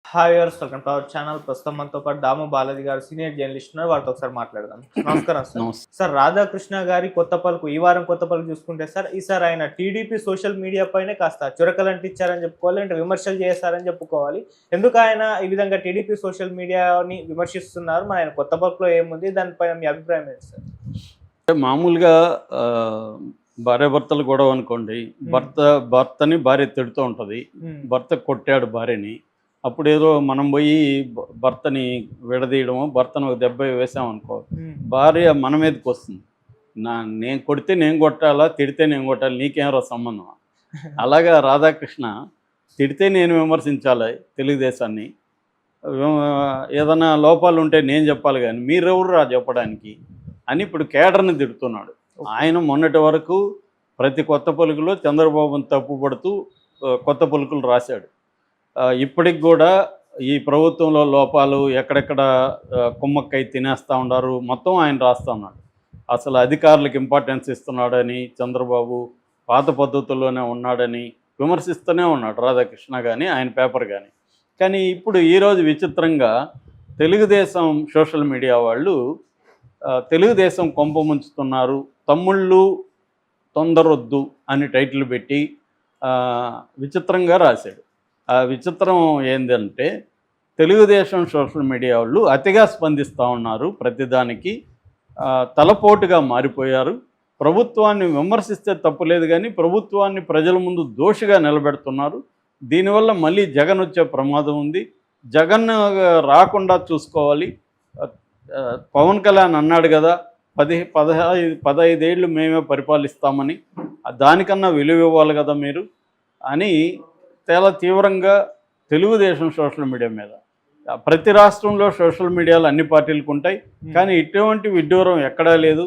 Hi viewers, welcome to our channel. ప్రస్తుతం మనతో పాటు దాము బాలాజీ గారు సీనియర్ జర్నలిస్ట్ ఉన్నారు. వారితో ఒకసారి మాట్లాడదాం. నమస్కారం సార్. నమస్తే. సార్, రాధాకృష్ణ గారి కొత్త పలుకు ఈ వారం కొత్త పలుకు చూసుకుంటే సార్, ఈసారి ఆయన టీడీపీ సోషల్ మీడియా పైనే కాస్త చురకలంటించారని చెప్పుకోవాలి, అంటే విమర్శలు చేశారని చెప్పుకోవాలి. ఎందుకు ఆయన ఈ విధంగా టీడీపీ సోషల్ మీడియాని విమర్శిస్తున్నారు? మన ఆయన కొత్త పలుకులో ఏముంది? దానిపైన మీ అభిప్రాయం ఏంటి సార్? మామూలుగా భార్యాభర్తలు గొడవ అనుకోండి. భర్తని భార్య తిడుతూ ఉంటుంది. భర్త కొట్టాడు భార్యని. అప్పుడేదో మనం పోయి భర్తని విడదీయడము, భర్తను ఒక దెబ్బ వేసామనుకో, భార్య మన మీదకి వస్తుంది. నేను కొడితే నేను కొట్టాలా, తిడితే నేను కొట్టాలి, నీకేమో సంబంధం. అలాగా రాధాకృష్ణ తిడితే నేను విమర్శించాలి తెలుగుదేశాన్ని, ఏదైనా లోపాలు ఉంటే నేను చెప్పాలి, కానీ మీరెవరు రా చెప్పడానికి అని ఇప్పుడు కేడర్ని తిడుతున్నాడు. ఆయన మొన్నటి వరకు ప్రతి కొత్త పలుకులో చంద్రబాబుని తప్పుపడుతూ కొత్త పలుకులు రాశాడు. ఇప్పటికి కూడా ఈ ప్రభుత్వంలో లోపాలు ఎక్కడెక్కడ కుమ్మక్కై తినేస్తూ ఉన్నారు మొత్తం ఆయన రాస్తూ ఉన్నాడు. అసలు అధికారులకు ఇంపార్టెన్స్ ఇస్తున్నాడని, చంద్రబాబు పాత పద్ధతుల్లోనే ఉన్నాడని విమర్శిస్తూనే ఉన్నాడు రాధాకృష్ణ కానీ ఆయన పేపర్ కానీ. కానీ ఇప్పుడు ఈరోజు విచిత్రంగా తెలుగుదేశం సోషల్ మీడియా వాళ్ళు తెలుగుదేశం కొంప ముంచుతున్నారు, తమ్ముళ్ళు తొందరొద్దు అని టైటిల్ పెట్టి విచిత్రంగా రాశాడు. ఆ విచిత్రం ఏంటంటే తెలుగుదేశం సోషల్ మీడియా వాళ్ళు అతిగా స్పందిస్తూ ఉన్నారు, ప్రతిదానికి తలపోటుగా మారిపోయారు. ప్రభుత్వాన్ని విమర్శిస్తే తప్పులేదు, కానీ ప్రభుత్వాన్ని ప్రజల ముందు దోషిగా నిలబెడుతున్నారు. దీనివల్ల మళ్ళీ జగన్ వచ్చే ప్రమాదం ఉంది. జగన్ రాకుండా చూసుకోవాలి. పవన్ కళ్యాణ్ అన్నాడు కదా, 15 ఏళ్ళు మేమే పరిపాలిస్తామని, దానికన్నా విలువ ఇవ్వాలి కదా మీరు అని చాలా తీవ్రంగా తెలుగుదేశం సోషల్ మీడియా మీద, ప్రతి రాష్ట్రంలో సోషల్ మీడియాలు అన్ని పార్టీలకు ఉంటాయి, కానీ ఇటువంటి విడ్డూరం ఎక్కడా లేదు.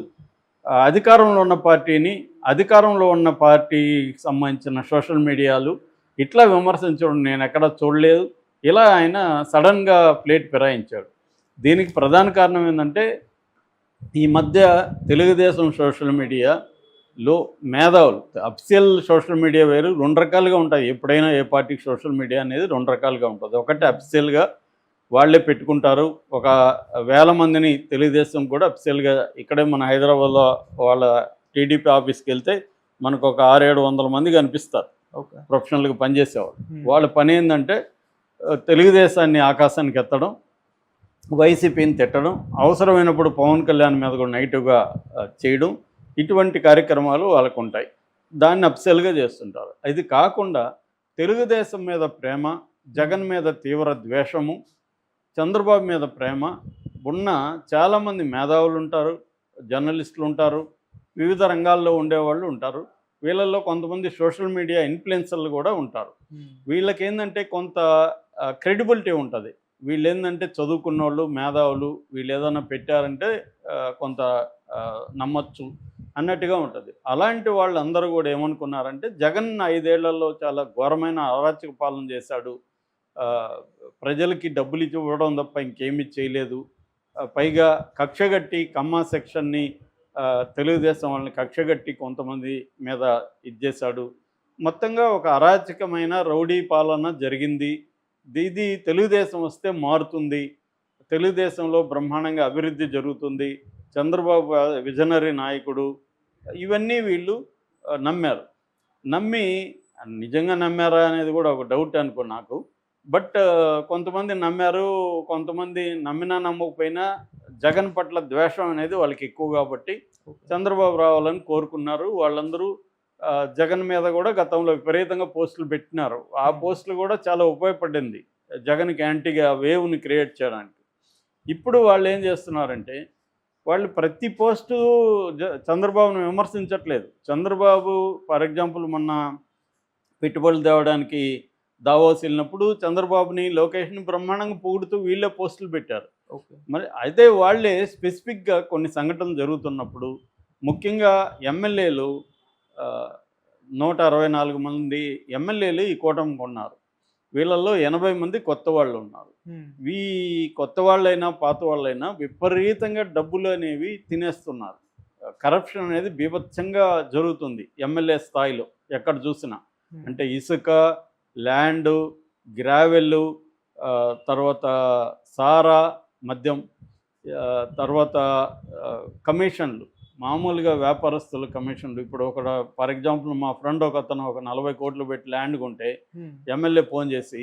అధికారంలో ఉన్న పార్టీని, అధికారంలో ఉన్న పార్టీకి సంబంధించిన సోషల్ మీడియాలు ఇట్లా విమర్శించడం నేను ఎక్కడా చూడలేదు. ఇలా ఆయన సడన్గా ప్లేట్ ఫిరాయించాడు. దీనికి ప్రధాన కారణం ఏంటంటే ఈ మధ్య తెలుగుదేశం సోషల్ మీడియాలో మేధావులు, అఫీషియల్ సోషల్ మీడియా వేరు, 2 రకాలుగా ఉంటాయి. ఎప్పుడైనా ఏ పార్టీకి సోషల్ మీడియా అనేది 2 రకాలుగా ఉంటుంది. ఒకటి అఫీషియల్గా వాళ్ళే పెట్టుకుంటారు, ఒక 1000 మందిని తెలుగుదేశం కూడా అఫీషియల్గా, ఇక్కడే మన హైదరాబాద్లో వాళ్ళ టీడీపీ ఆఫీస్కి వెళ్తే మనకు ఒక 600-700 మంది కనిపిస్తారు ప్రొఫెషనల్గా పనిచేసేవాళ్ళు. వాళ్ళ పని ఏంటంటే తెలుగుదేశాన్ని ఆకాశానికి ఎత్తడం, వైసీపీని తిట్టడం, అవసరమైనప్పుడు పవన్ కళ్యాణ్ మీద కూడా నెగిటివ్గా చేయడం, ఇటువంటి కార్యక్రమాలు వాళ్ళకు ఉంటాయి. దాన్ని అఫీషియల్గా చేస్తుంటారు. ఇది కాకుండా తెలుగుదేశం మీద ప్రేమ, జగన్ మీద తీవ్ర ద్వేషము, చంద్రబాబు మీద ప్రేమ ఉన్న చాలామంది మేధావులు ఉంటారు, జర్నలిస్టులు ఉంటారు, వివిధ రంగాల్లో ఉండేవాళ్ళు ఉంటారు. వీళ్ళల్లో కొంతమంది సోషల్ మీడియా ఇన్ఫ్లుయెన్సర్లు కూడా ఉంటారు. వీళ్ళకి ఏంటంటే కొంత క్రెడిబిలిటీ ఉంటుంది. వీళ్ళు ఏంటంటే చదువుకున్న వాళ్ళు, మేధావులు, వీళ్ళు ఏదైనా పెట్టారంటే కొంత నమ్మచ్చు అన్నట్టుగా ఉంటుంది. అలాంటి వాళ్ళందరూ కూడా ఏమనుకున్నారంటే జగన్ 5 ఏళ్లలో చాలా ఘోరమైన అరాచక పాలన చేశాడు, ప్రజలకి డబ్బులు ఇవ్వడం తప్ప ఇంకేమీ చేయలేదు, పైగా కక్షగట్టి కమ్మ సెక్షన్ని, తెలుగుదేశం వాళ్ళని కక్షగట్టి కొంతమంది మీద ఇచ్చేశాడు, మొత్తంగా ఒక అరాచకమైన రౌడీ పాలన జరిగింది, ఇది తెలుగుదేశం వస్తే మారుతుంది, తెలుగుదేశంలో బ్రహ్మాండంగా అభివృద్ధి జరుగుతుంది, చంద్రబాబు విజనరీ నాయకుడు, ఇవన్నీ వీళ్ళు నమ్మారు. నమ్మి నిజంగా నమ్మారా అనేది కూడా ఒక డౌట్ అనుకో నాకు. బట్ కొంతమంది నమ్మారు, కొంతమంది నమ్మినా నమ్మకపోయినా జగన్ పట్ల ద్వేషం అనేది వాళ్ళకి ఎక్కువ కాబట్టి చంద్రబాబు రావాలని కోరుకున్నారు. వాళ్ళందరూ జగన్ మీద కూడా గతంలో విపరీతంగా పోస్టులు పెట్టినారు. ఆ పోస్టులు కూడా చాలా ఉపయోగపడింది జగన్కి యాంటీగా వేవ్ని క్రియేట్ చేయడానికి. ఇప్పుడు వాళ్ళు ఏం చేస్తున్నారంటే వాళ్ళు ప్రతి పోస్టు చంద్రబాబును విమర్శించట్లేదు. చంద్రబాబు ఫర్ ఎగ్జాంపుల్ మొన్న పెట్టుబడులు తేవడానికి దావోస్ వెళ్ళినప్పుడు చంద్రబాబుని, లోకేష్ని బ్రహ్మాండంగా పొగుడుతూ వీళ్ళే పోస్టులు పెట్టారు. మరి అయితే వాళ్ళే స్పెసిఫిక్గా కొన్ని సంఘటనలు జరుగుతున్నప్పుడు, ముఖ్యంగా ఎమ్మెల్యేలు 164 మంది ఎమ్మెల్యేలు ఈ కూటమికి ఉన్నారు. వీళ్ళల్లో 80 మంది కొత్త వాళ్ళు ఉన్నారు. ఈ కొత్త వాళ్ళైనా పాత వాళ్ళైనా విపరీతంగా డబ్బులు అనేవి తినేస్తున్నారు. కరప్షన్ అనేది బీభత్సంగా జరుగుతుంది ఎమ్మెల్యే స్థాయిలో ఎక్కడ చూసినా. అంటే ఇసుక, ల్యాండు, గ్రావెల్లు, తర్వాత సారా మద్యం, తర్వాత కమిషన్లు, మామూలుగా వ్యాపారస్తుల కమిషన్లు. ఇప్పుడు ఫర్ ఎగ్జాంపుల్ మా ఫ్రెండ్ ఒకతను ఒక 40 కోట్లు పెట్టి ల్యాండ్ కొంటే ఎమ్మెల్యే ఫోన్ చేసి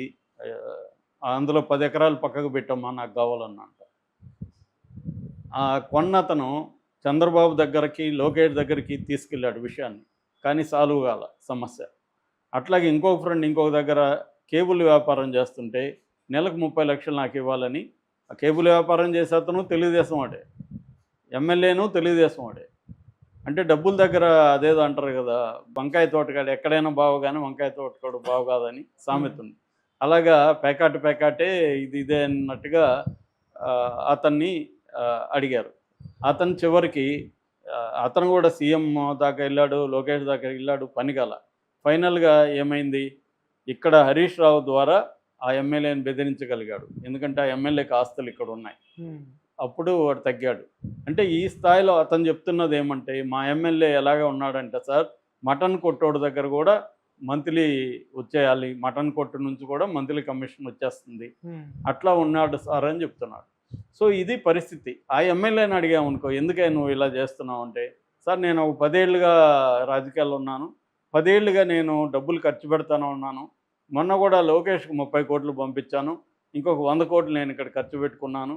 అందులో 10 ఎకరాలు పక్కకు పెట్టమ్మా నాకు కావాలన్నంట. ఆ కొన్నతను చంద్రబాబు దగ్గరికి, లోకేష్ దగ్గరికి తీసుకెళ్ళాడు విషయాన్ని, కానీ సాల్వ్ కాల సమస్య. అట్లాగే ఇంకొక ఫ్రెండ్ ఇంకొక దగ్గర కేబుల్ వ్యాపారం చేస్తుంటే నెలకు 30 లక్షలు నాకు ఇవ్వాలని, ఆ కేబుల్ వ్యాపారం చేసే అతను తెలుగుదేశం వాడే, ఎమ్మెల్యేను తెలుగుదేశం వాడే. అంటే డబ్బుల దగ్గర అదేదో అంటారు కదా, వంకాయ తోటకాడు ఎక్కడైనా బావు కానీ వంకాయ తోటకాడు బావు కాదని సామెత ఉంది. అలాగా పేకాటే ఇదే అన్నట్టుగా అతన్ని అడిగారు. అతను చివరికి అతను కూడా సీఎం దాకా వెళ్ళాడు, లోకేష్ దాకా వెళ్ళాడు, పని కాల. ఫైనల్గా ఏమైంది, ఇక్కడ హరీష్ రావు ద్వారా ఆ ఎమ్మెల్యేని బెదిరించగలిగాడు. ఎందుకంటే ఆ ఎమ్మెల్యేకి ఆస్తులు ఇక్కడ ఉన్నాయి. అప్పుడు వాడు తగ్గాడు. అంటే ఈ స్థాయిలో అతను చెప్తున్నది ఏమంటే, మా ఎమ్మెల్యే ఎలాగ ఉన్నాడంటే సార్, మటన్ కొట్టోడు దగ్గర కూడా మంత్లీ వచ్చేయాలి, మటన్ కొట్టు నుంచి కూడా మంత్లీ కమిషన్ వచ్చేస్తుంది, అట్లా ఉన్నాడు సార్ అని చెప్తున్నాడు. సో ఇది పరిస్థితి. ఆ ఎమ్మెల్యేని అడిగామనుకో, ఎందుకే నువ్వు ఇలా చేస్తున్నావు అంటే, సార్ నేను ఒక 10 ఏళ్ళుగా రాజకీయాల్లో ఉన్నాను, 10 ఏళ్ళుగా నేను డబ్బులు ఖర్చు పెడతాను ఉన్నాను, మొన్న కూడా లోకేష్కి 30 కోట్లు పంపించాను, ఇంకొక 100 కోట్లు నేను ఇక్కడ ఖర్చు పెట్టుకున్నాను.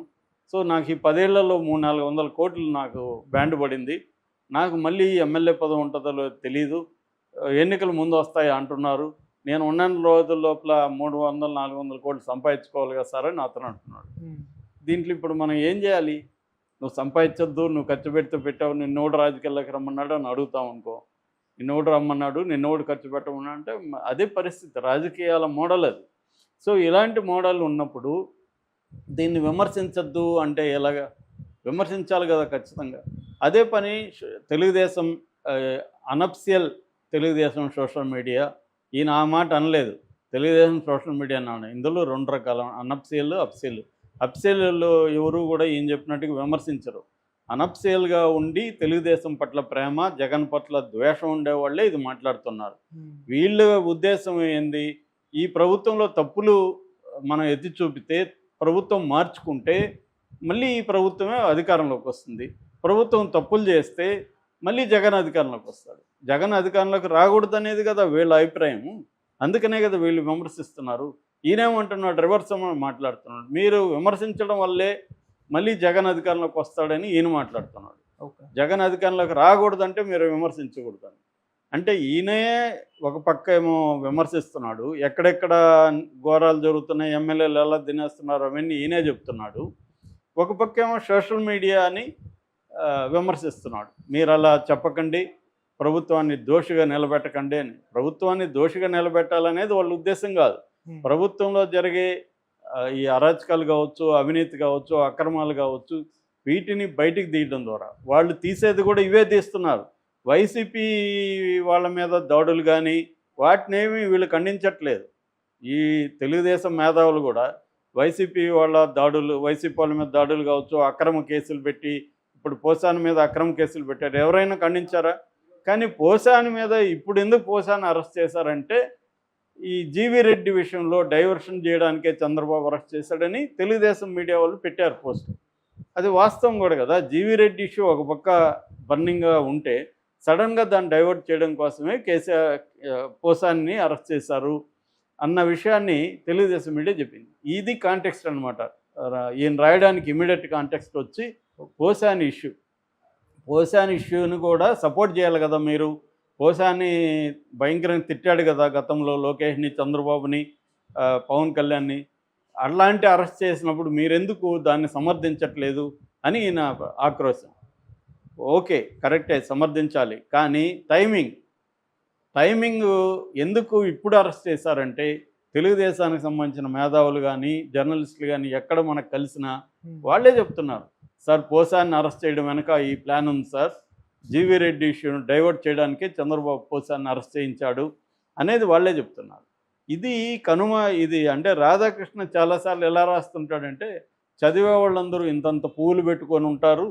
సో నాకు ఈ 10 ఏళ్లలో 300-400 కోట్లు నాకు బ్యాండ్ పడింది. నాకు మళ్ళీ ఎమ్మెల్యే పదవి ఉంటుందో తెలీదు, ఎన్నికలు ముందు వస్తాయి అంటున్నారు, నేను ఉన్న రోజుల లోపల 300-400 కోట్లు సంపాదించుకోవాలి కదా సార్ అని అతను అంటున్నాడు. దీంట్లో ఇప్పుడు మనం ఏం చేయాలి? నువ్వు సంపాదించొద్దు, నువ్వు ఖర్చు పెడితే పెట్టావు, నిన్నోడు రాజకీయాల్లోకి రమ్మన్నాడు అని అడుగుతాం అనుకో, నిన్నోడు రమ్మన్నాడు, నిన్నోడు ఖర్చు పెట్టమన్నా అంటే అదే పరిస్థితి, రాజకీయాల మోడల్ అది. సో ఇలాంటి మోడల్ ఉన్నప్పుడు దీన్ని విమర్శించద్దు అంటే ఎలాగా? విమర్శించాలి కదా ఖచ్చితంగా. అదే పని Telugu Desam unofficial Telugu Desam social media, ఈయన ఆ మాట అనలేదు, తెలుగుదేశం సోషల్ మీడియా అన్నాడు. ఇందులో 2 రకాల అనఫిషియల్, అఫిషియల్. అఫిషియల్లో ఎవరు కూడా ఈయన చెప్పినట్టుగా విమర్శించరు. అనఫిషియల్గా ఉండి తెలుగుదేశం పట్ల ప్రేమ, జగన్ పట్ల ద్వేషం ఉండేవాళ్ళే ఇది మాట్లాడుతున్నారు. వీళ్ళ ఉద్దేశం ఏంది? ఈ ప్రభుత్వంలో తప్పులు మనం ఎత్తి చూపితే, ప్రభుత్వం మార్చుకుంటే మళ్ళీ ఈ ప్రభుత్వమే అధికారంలోకి వస్తుంది. ప్రభుత్వం తప్పులు చేస్తే మళ్ళీ జగన్ అధికారంలోకి వస్తాడు. జగన్ అధికారంలోకి రాకూడదు అనేది కదా వీళ్ళ అభిప్రాయం. అందుకనే కదా వీళ్ళు విమర్శిస్తున్నారు. ఈయనేమంటున్నాడు, రివర్స్ మాట్లాడుతున్నాడు. మీరు విమర్శించడం వల్లే మళ్ళీ జగన్ అధికారంలోకి వస్తాడని ఈయన మాట్లాడుతున్నాడు. జగన్ అధికారంలోకి రాకూడదంటే మీరు విమర్శించకూడదని. అంటే ఈయనే ఒక పక్క ఏమో విమర్శిస్తున్నాడు, ఎక్కడెక్కడ ఘోరాలు జరుగుతున్నాయి, ఎమ్మెల్యేలు ఎలా తినేస్తున్నారు అవన్నీ ఈయనే చెప్తున్నాడు. ఒక పక్క ఏమో సోషల్ మీడియాని విమర్శిస్తున్నాడు. మీరు అలా చెప్పకండి, ప్రభుత్వాన్ని దోషిగా నిలబెట్టకండి అని. ప్రభుత్వాన్ని దోషిగా నిలబెట్టాలనేది వాళ్ళ ఉద్దేశం కాదు. ప్రభుత్వంలో జరిగే ఈ అరాచకాలు కావచ్చు, అవినీతి కావచ్చు, అక్రమాలు కావచ్చు, వీటిని బయటికి తీయడం ద్వారా వాళ్ళు తీసేది కూడా ఇవే తీస్తున్నారు. వైసీపీ వాళ్ళ మీద దాడులు కానీ వాటినేమి వీళ్ళు ఖండించట్లేదు. ఈ తెలుగుదేశం మేధావులు కూడా వైసీపీ వాళ్ళ మీద దాడులు కావచ్చు, అక్రమ కేసులు పెట్టి, ఇప్పుడు పోసాని మీద అక్రమ కేసులు పెట్టారు, ఎవరైనా ఖండించారా? కానీ పోసాని మీద ఇప్పుడు ఎందుకు పోసాని అరెస్ట్ చేశారంటే, ఈ జీవీ రెడ్డి విషయంలో డైవర్షన్ చేయడానికే చంద్రబాబు అరెస్ట్ చేశాడని తెలుగుదేశం మీడియా వాళ్ళు పెట్టారు పోస్ట్. అది వాస్తవం కూడా కదా. జీవీ రెడ్డి ఇష్యూ ఒక పక్క బర్నింగ్గా ఉంటే సడన్గా దాన్ని డైవర్ట్ చేయడం కోసమే పోసాన్ని అరెస్ట్ చేశారు అన్న విషయాన్ని తెలుగుదేశం మీడియా చెప్పింది. ఇది కాంటెక్స్ట్ అనమాట. ఈయన రాయడానికి ఇమీడియట్ కాంటెక్స్ట్ వచ్చి పోసాని ఇష్యూని కూడా సపోర్ట్ చేయాలి కదా మీరు. పోసాని భయంకరంగా తిట్టాడు కదా గతంలో లోకేష్ని, చంద్రబాబుని, పవన్ కళ్యాణ్ని. అలాంటి అరెస్ట్ చేసినప్పుడు మీరెందుకు దాన్ని సమర్థించట్లేదు అని ఈయన ఆక్రోశం. ఓకే, కరెక్టే, సమర్థించాలి. కానీ టైమింగ్ ఎందుకు ఇప్పుడు అరెస్ట్ చేశారంటే, తెలుగుదేశానికి సంబంధించిన మేధావులు కానీ జర్నలిస్టులు కానీ ఎక్కడ మనకు కలిసినా వాళ్ళే చెప్తున్నారు, సార్ పోసాన్ని అరెస్ట్ చేయడం వెనక ఈ ప్లాన్ ఉంది సార్, జీవీ రెడ్డి ఇష్యూను డైవర్ట్ చేయడానికే చంద్రబాబు పోసాన్ని అరెస్ట్ చేయించాడు అనేది వాళ్ళే చెప్తున్నారు. ఇది ఇది అంటే రాధాకృష్ణ చాలాసార్లు ఎలా రాస్తుంటాడంటే, చదివే వాళ్ళందరూ ఇంతంత పూలు పెట్టుకొని ఉంటారు,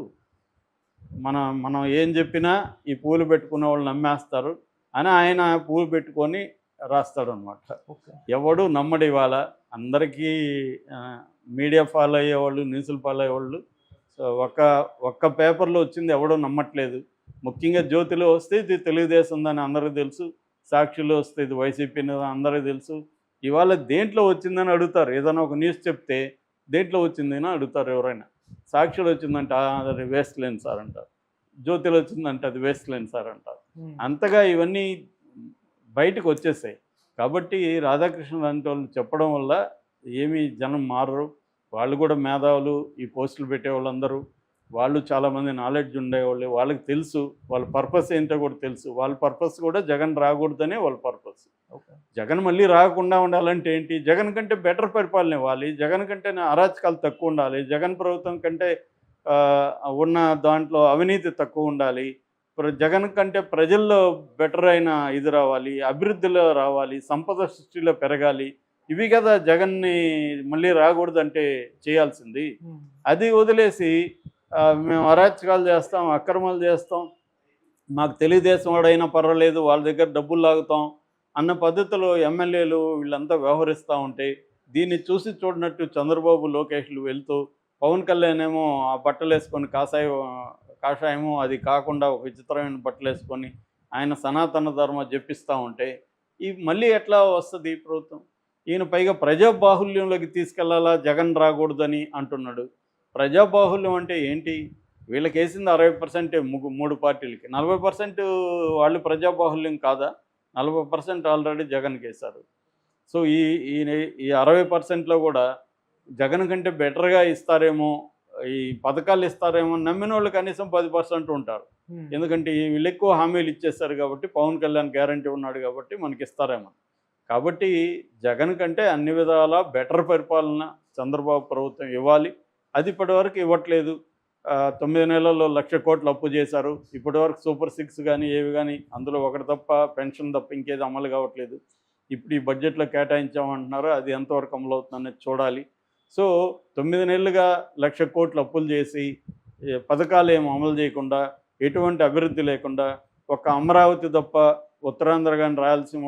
మనం ఏం చెప్పినా ఈ పూలు పెట్టుకునే వాళ్ళు నమ్మేస్తారు అని ఆయన పూలు పెట్టుకొని రాస్తాడు అనమాట. ఓకే. ఎవడు నమ్మడు ఇవాళ. అందరికీ మీడియా ఫాలో అయ్యేవాళ్ళు, న్యూస్లు ఫాలో అయ్యేవాళ్ళు. సో ఒక్క పేపర్లో వచ్చింది ఎవడో నమ్మట్లేదు. ముఖ్యంగా జ్యోతిలో వస్తే ఇది తెలుగుదేశందని అందరికీ తెలుసు, సాక్షిలో వస్తే ఇది వైసీపీ అందరికీ తెలుసు. ఇవాళ దేంట్లో వచ్చిందని అడుగుతారు. ఏదైనా ఒక న్యూస్ చెప్తే దేంట్లో వచ్చిందని అడుగుతారు ఎవరైనా. సాక్షిలో వచ్చిందంటే అది వేస్ట్ లేని సార్ అంటారు, జ్యోతిలో వచ్చిందంటే అది వేస్ట్ లేని సార్ అంటారు. అంతగా ఇవన్నీ బయటకు వచ్చేసాయి. కాబట్టి రాధాకృష్ణ లాంటి వాళ్ళు చెప్పడం వల్ల ఏమీ జనం మారరు. వాళ్ళు కూడా మేధావులు, ఈ పోస్టులు పెట్టేవాళ్ళందరూ వాళ్ళు చాలామంది నాలెడ్జ్ ఉండేవాళ్ళు. వాళ్ళకి తెలుసు వాళ్ళ పర్పస్ ఏంటో కూడా తెలుసు. వాళ్ళ పర్పస్ కూడా జగన్ రాకూడదనే వాళ్ళ పర్పస్. జగన్ మళ్ళీ రాకుండా ఉండాలంటే ఏంటి? జగన్ కంటే బెటర్ పరిపాలన ఇవ్వాలి, జగన్ కంటే అరాచకాలు తక్కువ ఉండాలి, జగన్ ప్రభుత్వం కంటే ఉన్న దాంట్లో అవినీతి తక్కువ ఉండాలి, జగన్ కంటే ప్రజల్లో బెటర్ అయిన ఇది రావాలి, అభివృద్ధిలో రావాలి, సంపద సృష్టిలో పెరగాలి. ఇవి కదా జగన్ని మళ్ళీ రాకూడదంటే చేయాల్సింది. అది వదిలేసి మేము అరాచకాలు చేస్తాం, అక్రమాలు చేస్తాం, మాకు తెలుగుదేశం వాడైనా పర్వాలేదు, వాళ్ళ దగ్గర డబ్బులు లాగుతాం అన్న పద్ధతిలో ఎమ్మెల్యేలు వీళ్ళంతా వ్యవహరిస్తూ ఉంటే దీన్ని చూసి చూడనట్టు చంద్రబాబు, లోకేష్లు వెళ్తూ, పవన్ కళ్యాణ్ ఏమో ఆ బట్టలు వేసుకొని కాషాయమో అది కాకుండా ఒక విచిత్రమైన బట్టలు వేసుకొని ఆయన సనాతన ధర్మ జపిస్తూ ఉంటే ఈ మళ్ళీ ఎట్లా వస్తుంది ఈ ప్రభుత్వం? ఈయన పైగా ప్రజాబాహుల్యంలోకి తీసుకెళ్లాలా, జగన్ రాకూడదని అంటున్నాడు. ప్రజాబాహుల్యం అంటే ఏంటి? వీళ్ళకి వేసింది 60% మూడు పార్టీలకి, 40% వాళ్ళు ప్రజాబాహుల్యం కాదా? 40% ఆల్రెడీ జగన్కి వేశారు. సో ఈ 60%లో కూడా జగన్ కంటే బెటర్గా ఇస్తారేమో, ఈ పథకాలు ఇస్తారేమో నమ్మిన వాళ్ళు కనీసం 10% ఉంటారు. ఎందుకంటే వీళ్ళు ఎక్కువ హామీలు ఇచ్చేస్తారు కాబట్టి, పవన్ కళ్యాణ్ గ్యారంటీ ఉన్నాడు కాబట్టి మనకి ఇస్తారేమో. కాబట్టి జగన్ కంటే అన్ని విధాల బెటర్ పరిపాలన చంద్రబాబు ప్రభుత్వం ఇవ్వాలి. అది ఇప్పటివరకు ఇవ్వట్లేదు. 9 నెలల్లో 1,00,000 కోట్లు అప్పు చేశారు. ఇప్పటివరకు సూపర్ 6 కానీ ఏవి కానీ అందులో ఒకటి తప్ప, పెన్షన్ తప్ప ఇంకేది అమలు కావట్లేదు. ఇప్పుడు ఈ బడ్జెట్లో కేటాయించామంటున్నారు, అది ఎంతవరకు అమలు అవుతుందనేది చూడాలి. సో 9 నెలలుగా 1,00,000 కోట్లు అప్పులు చేసి పథకాలు ఏమి అమలు చేయకుండా, ఎటువంటి అభివృద్ధి లేకుండా, ఒక అమరావతి తప్ప ఉత్తరాంధ్ర కానీ రాయలసీమ